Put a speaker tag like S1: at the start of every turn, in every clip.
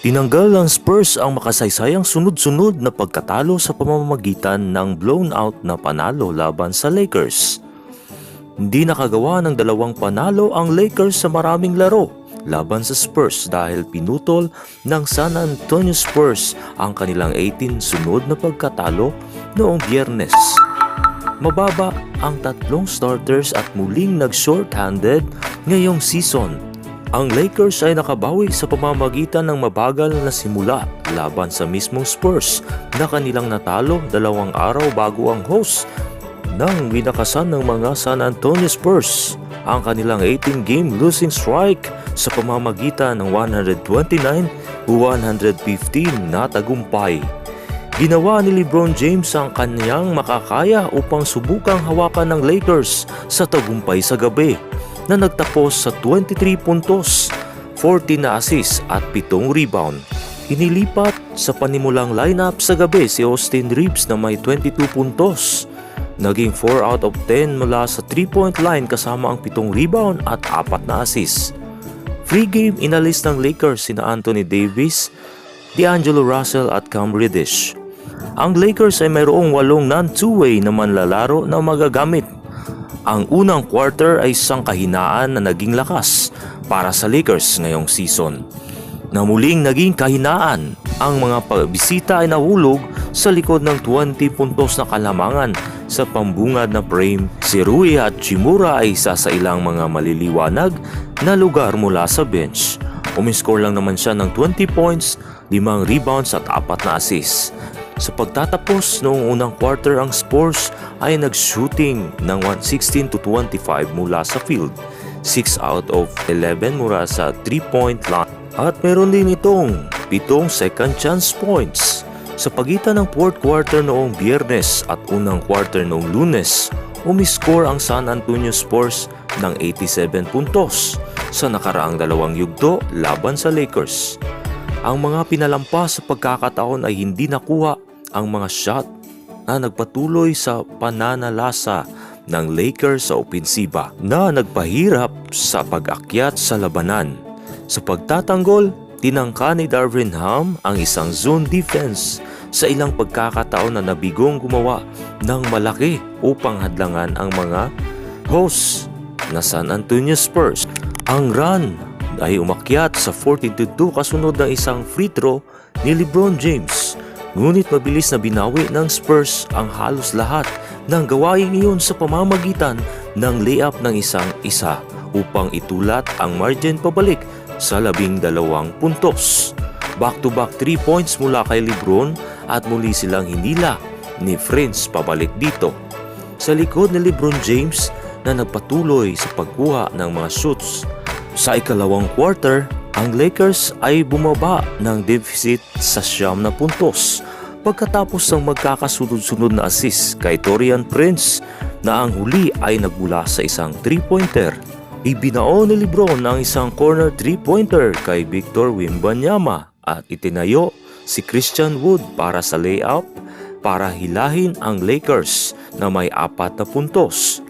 S1: Tinanggal ng Spurs ang makasaysayang sunod-sunod na pagkatalo sa pamamagitan ng blown-out na panalo laban sa Lakers. Hindi nakagawa ng dalawang panalo ang Lakers sa maraming laro laban sa Spurs dahil pinutol ng San Antonio Spurs ang kanilang 18 sunod na pagkatalo noong Biyernes. Mababa ang tatlong starters at muling nag-short-handed ngayong season. Ang Lakers ay nakabawi sa pamamagitan ng mabagal na simula laban sa mismong Spurs na kanilang natalo 2 araw bago ang host nang winakasan ng mga San Antonio Spurs ang kanilang 18-game losing streak sa pamamagitan ng 129-115 na tagumpay. Ginawa ni LeBron James ang kanyang makakaya upang subukang hawakan ng Lakers sa tagumpay sa gabi na nagtapos sa 23 puntos, 14 na assist at 7 rebound. Inilipat sa panimulang lineup sa gabi si Austin Reeves na may 22 puntos. Naging 4 out of 10 mula sa 3-point line kasama ang 7 rebound at 4 na assist. Free game inalis ng Lakers sina Anthony Davis, D'Angelo Russell at Cam Reddish. Ang Lakers ay mayroong 8 non-two-way na manlalaro na magagamit. Ang unang quarter ay isang kahinaan na naging lakas para sa Lakers ngayong season. Na muling naging kahinaan, ang mga pagbisita ay nahulog sa likod ng 20 puntos na kalamangan sa pambungad na frame. Si Rui Hachimura ay isa sa ilang mga maliliwanag na lugar mula sa bench. Umiscore lang naman siya ng 20 points, 5 rebounds at 4 na assists. Sa pagtatapos noong unang quarter, ang Spurs ay nag-shooting ng 116-25 mula sa field, 6 out of 11 mula sa 3-point line at meron din itong 7 second chance points. Sa pagitan ng fourth quarter noong Biyernes at unang quarter noong Lunes, umiscore ang San Antonio Spurs ng 87 puntos sa nakaraang dalawang yugto laban sa Lakers. Ang mga pinalampas sa pagkakataon ay hindi nakuha ang mga shot na nagpatuloy sa pananalasa ng Lakers sa opensiba na nagpahirap sa pag-akyat sa labanan. Sa pagtatanggol, tinangka ni Darvin Ham ang isang zone defense sa ilang pagkakataon na nabigong gumawa ng malaki upang hadlangan ang mga hosts na San Antonio Spurs. Ang run ay umakyat sa 14-2 kasunod ng isang free throw ni LeBron James. Ngunit mabilis na binawi ng Spurs ang halos lahat ng gawain iyon sa pamamagitan ng layup ng isang-isa upang itulat ang margin pabalik sa 12 puntos. Back-to-back 3 points mula kay LeBron at muli silang hinila ni Prince pabalik dito. Sa likod ni LeBron James na nagpatuloy sa pagkuha ng mga shoots. Sa ikalawang quarter, ang Lakers ay bumaba ng deficit sa 9 na puntos pagkatapos ng magkakasunod-sunod na assist kay Taurean Prince na ang huli ay nagmula sa isang 3-pointer. Ibinao ni LeBron ang isang corner 3-pointer kay Victor Wembanyama at itinayo si Christian Wood para sa layup para hilahin ang Lakers na may 4 na puntos.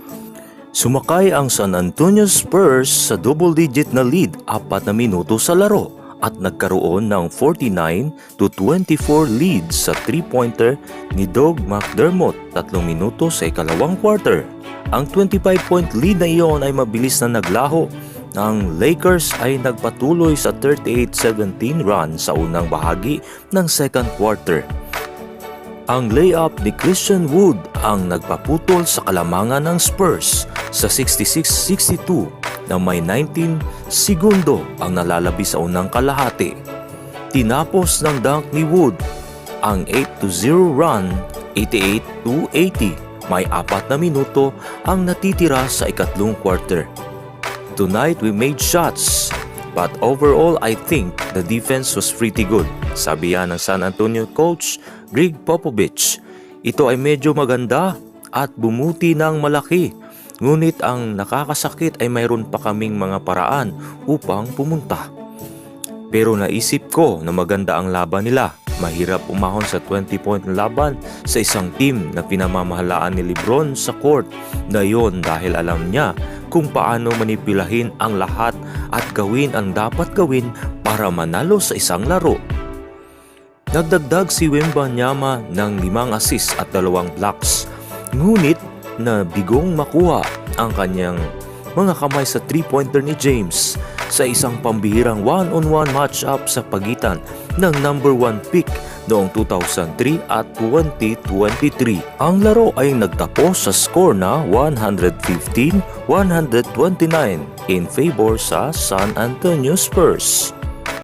S1: Sumakay ang San Antonio Spurs sa double-digit na lead 4 na minuto sa laro at nagkaroon ng 49-24 lead sa 3-pointer ni Doug McDermott 3 minuto sa ikalawang quarter. Ang 25-point lead na iyon ay mabilis na naglaho. Ang Lakers ay nagpatuloy sa 38-17 run sa unang bahagi ng second quarter. Ang layup ni Christian Wood ang nagpaputol sa kalamangan ng Spurs sa 66-62 na may 19 segundo ang nalalabi sa unang kalahati. Tinapos ng dunk ni Wood ang 8-0 run, 88-80. May 4 na minuto ang natitira sa ikatlong quarter. Tonight we made shots, but overall I think the defense was pretty good, sabi yan ng San Antonio coach Greg Popovich. Ito ay medyo maganda at bumuti ng malaki. Ngunit ang nakakasakit ay mayroon pa kaming mga paraan upang pumunta. Pero naisip ko na maganda ang laban nila. Mahirap umahon sa 20-point na laban sa isang team na pinamamahalaan ni Lebron sa court na yon dahil alam niya kung paano manipulahin ang lahat at gawin ang dapat gawin para manalo sa isang laro. Nagdagdag si Wembanyama ng 5 assists at 2 blocks, ngunit na bigong makuha ang kanyang mga kamay sa 3-pointer ni James sa isang pambihirang one-on-one matchup sa pagitan ng number 1 pick noong 2003 at 2023. Ang laro ay nagtapos sa score na 115-129 in favor sa San Antonio Spurs.